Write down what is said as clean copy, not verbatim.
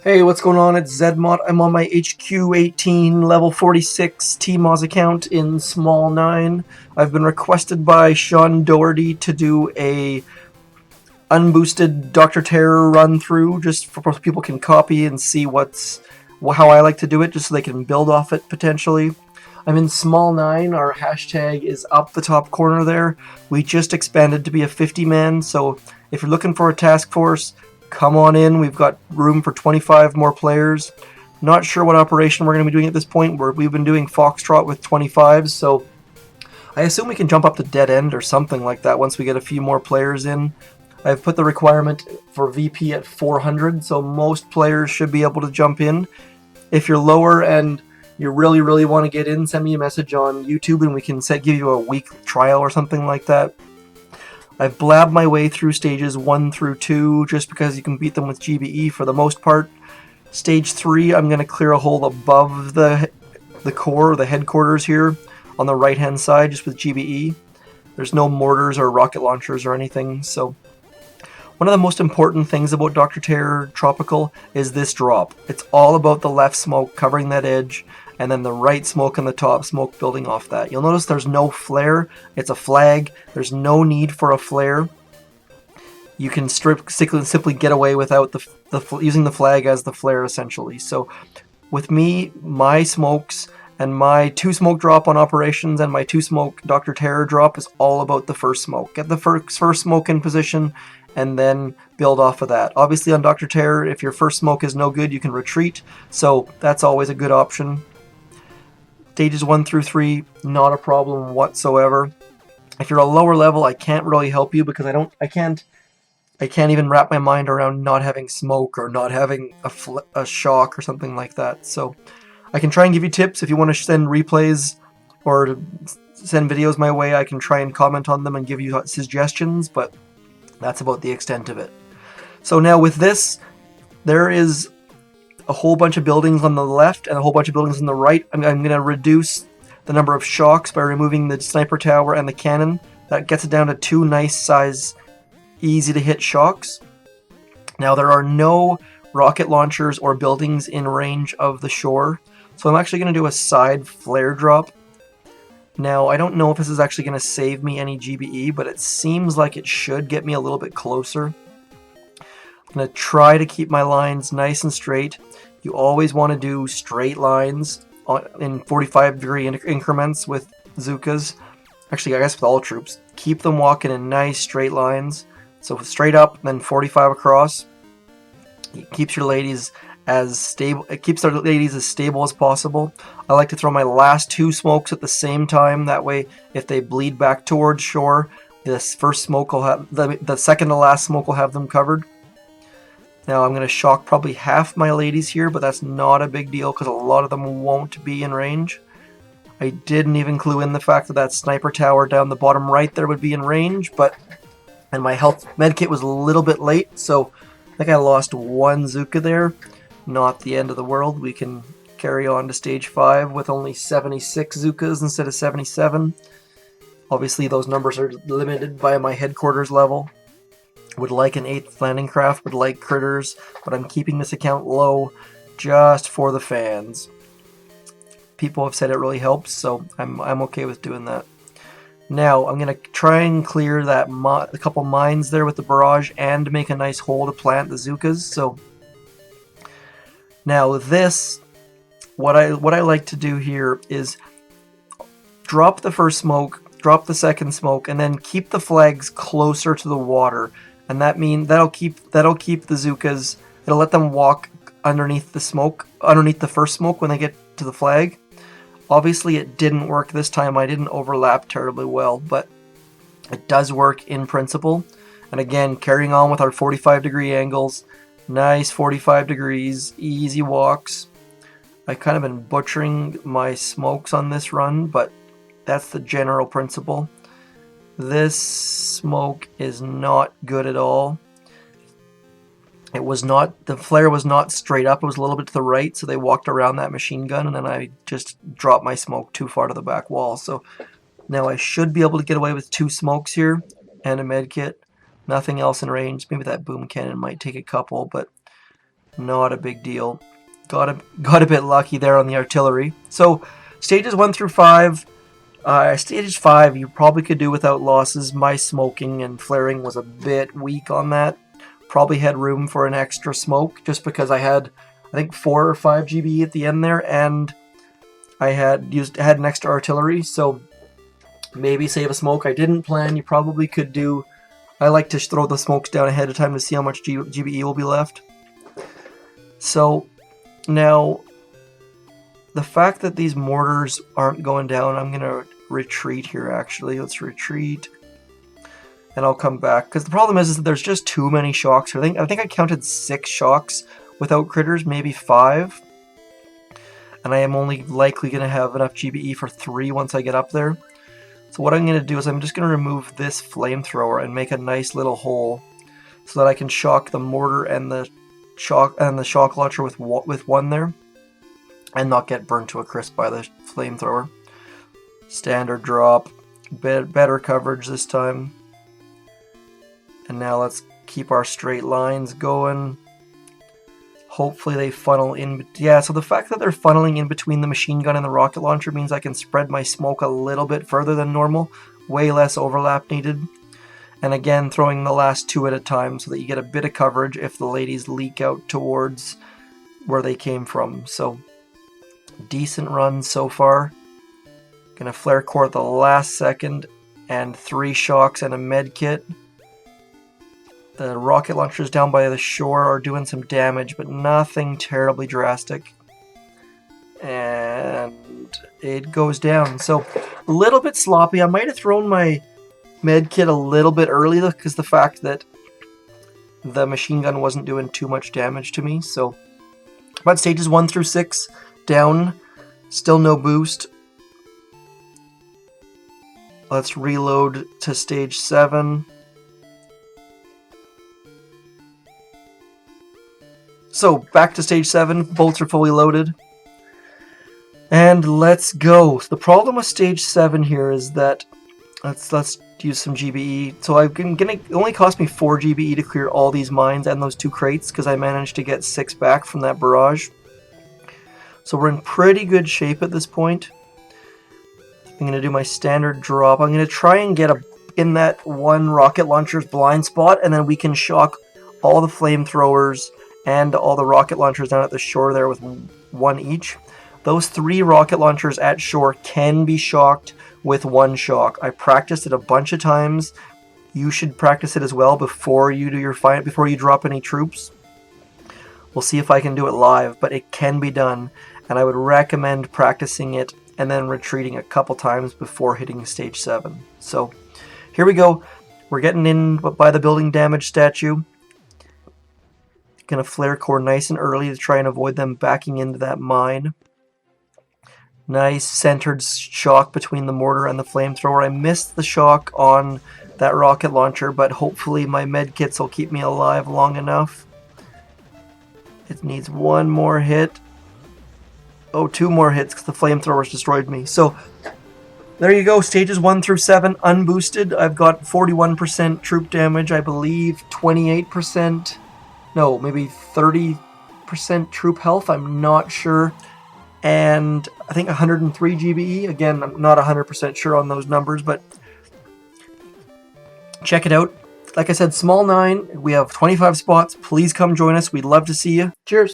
Hey, what's going on? It's zmoT. I'm on my HQ18 level 46 TMOS account in small 9. I've been requested by Sean Doherty to do a unboosted Dr. Terror run through, just for people can copy and see how I like to do it, just so they can build off it potentially. I'm in small 9. Our hashtag is up the top corner there. We just expanded to be a 50-man, so if you're looking for a task force, come on in. We've got room for 25 more players. Not sure what operation we're going to be doing at this point. We've been doing Foxtrot with 25s, so I assume we can jump up to Dead End or something like that once we get a few more players in. I've put the requirement for VP at 400, so most players should be able to jump in. If you're lower and you really want to get in, send me a message on YouTube and we can give you a week trial or something like that. I've blabbed my way through stages 1 through 2 just because you can beat them with GBE for the most part. Stage 3, I'm going to clear a hole above the core, the headquarters here on the right hand side just with GBE. There's no mortars or rocket launchers or anything, so one of the most important things about Dr. Terror Tropical is this drop. It's all about the left smoke covering that edge, and then the right smoke and the top smoke building off that. You'll notice there's no flare. It's a flag. There's no need for a flare. You can simply get away without using the flag as the flare, essentially. So with me, my smokes and my 2 smoke drop on operations and my 2 smoke Dr. Terror drop is all about the first smoke. Get the first smoke in position and then build off of that. Obviously on Dr. Terror, if your first smoke is no good, you can retreat, so that's always a good option. Stages 1 through 3, not a problem whatsoever. If you're a lower level, I can't really help you because I can't even wrap my mind around not having smoke or not having a shock or something like that. So I can try and give you tips. If you want to send replays or send videos my way, I can try and comment on them and give you suggestions, but that's about the extent of it. So now with this, there is a whole bunch of buildings on the left and a whole bunch of buildings on the right. I'm going to reduce the number of shocks by removing the sniper tower and the cannon. That gets it down to 2 nice size, easy to hit shocks. Now there are no rocket launchers or buildings in range of the shore, so I'm actually going to do a side flare drop. Now, I don't know if this is actually going to save me any GBE, but it seems like it should get me a little bit closer. I'm going to try to keep my lines nice and straight. You always want to do straight lines in 45-degree increments with Zookas. Actually, I guess with all troops. Keep them walking in nice straight lines. So straight up, then 45 across. It keeps your ladies as stable. It keeps their ladies as stable as possible. I like to throw my last 2 smokes at the same time. That way, if they bleed back towards shore, this first smoke will have the second to last smoke will have them covered. Now I'm going to shock probably half my ladies here, but that's not a big deal because a lot of them won't be in range. I didn't even clue in the fact that that sniper tower down the bottom right there would be in range, and my health medkit was a little bit late, so I think I lost 1 Zooka there. Not the end of the world. We can carry on to stage 5 with only 76 Zookas instead of 77. Obviously those numbers are limited by my headquarters level. Would like an 8th landing craft, would like critters, but I'm keeping this account low just for the fans. People have said it really helps, so I'm okay with doing that. Now I'm going to try and clear that a couple mines there with the barrage and make a nice hole to plant the Zookas. So now this, what I like to do here is drop the first smoke, drop the second smoke, and then keep the flags closer to the water. And that'll keep the Zookas. It'll let them walk underneath the smoke, underneath the first smoke when they get to the flag. Obviously, it didn't work this time. I didn't overlap terribly well, but it does work in principle. And again, carrying on with our 45-degree angles. Nice 45 degrees, easy walks. I've kind of been butchering my smokes on this run, but that's the general principle. This smoke is not good at all. The flare was not straight up, it was a little bit to the right, so they walked around that machine gun, and then I just dropped my smoke too far to the back wall. So now I should be able to get away with 2 smokes here and a med kit. Nothing else in range. Maybe that boom cannon might take a couple, but Not a big deal. Got a bit lucky there on the artillery. So stages 1 through 5. Stage 5 you probably could do without losses. My smoking and flaring was a bit weak on that. Probably had room for an extra smoke just because I had, I think, 4 or 5 GBE at the end there, and I had an extra artillery, so maybe save a smoke. I didn't plan. You probably could do. I like to throw the smokes down ahead of time to see how much GBE will be left. So now, the fact that these mortars aren't going down, I'm gonna retreat here. Actually, let's retreat, and I'll come back because the problem is that there's just too many shocks. I think I counted 6 shocks without critters, maybe 5. And I am only likely going to have enough GBE for 3 once I get up there. So what I'm going to do is I'm just going to remove this flamethrower and make a nice little hole so that I can shock the mortar and the shock launcher with one there and not get burnt to a crisp by the flamethrower. Standard drop, better coverage this time. And now let's keep our straight lines going. Hopefully they funnel in. Yeah, so the fact that they're funneling in between the machine gun and the rocket launcher means I can spread my smoke a little bit further than normal. Way less overlap needed. And again, throwing the last 2 at a time so that you get a bit of coverage if the ladies leak out towards where they came from. So, decent run so far. Gonna flare core at the last second, and 3 shocks and a med kit. The rocket launchers down by the shore are doing some damage, but nothing terribly drastic. And it goes down. So, a little bit sloppy. I might have thrown my med kit a little bit early because the fact that the machine gun wasn't doing too much damage to me. So, but stages 1 through 6 down. Still no boost. Let's reload to stage 7. So, back to stage 7, bolts are fully loaded. And let's go. The problem with stage 7 here is that, let's use some GBE. So it only cost me 4 GBE to clear all these mines and those 2 crates, because I managed to get 6 back from that barrage. So we're in pretty good shape at this point. I'm going to do my standard drop. I'm going to try and get in that one rocket launcher's blind spot, and then we can shock all the flamethrowers and all the rocket launchers down at the shore there with 1 each. Those 3 rocket launchers at shore can be shocked with 1 shock. I practiced it a bunch of times. You should practice it as well before you do your fight, before you drop any troops. We'll see if I can do it live, but it can be done, and I would recommend practicing it and then retreating a couple times before hitting stage 7. So here we go. We're getting in by the building damage statue. Gonna flare core nice and early to try and avoid them backing into that mine. Nice centered shock between the mortar and the flamethrower. I missed the shock on that rocket launcher, but hopefully my med kits will keep me alive long enough. It needs 1 more hit. Oh, 2 more hits because the flamethrowers destroyed me. So there you go, stages 1 through 7 unboosted. I've got 41% troop damage, I believe 28%. No, maybe 30% troop health, I'm not sure. And I think 103 GBE. Again, I'm not 100% sure on those numbers, but check it out. Like I said, small 9. We have 25 spots. Please come join us. We'd love to see you. Cheers.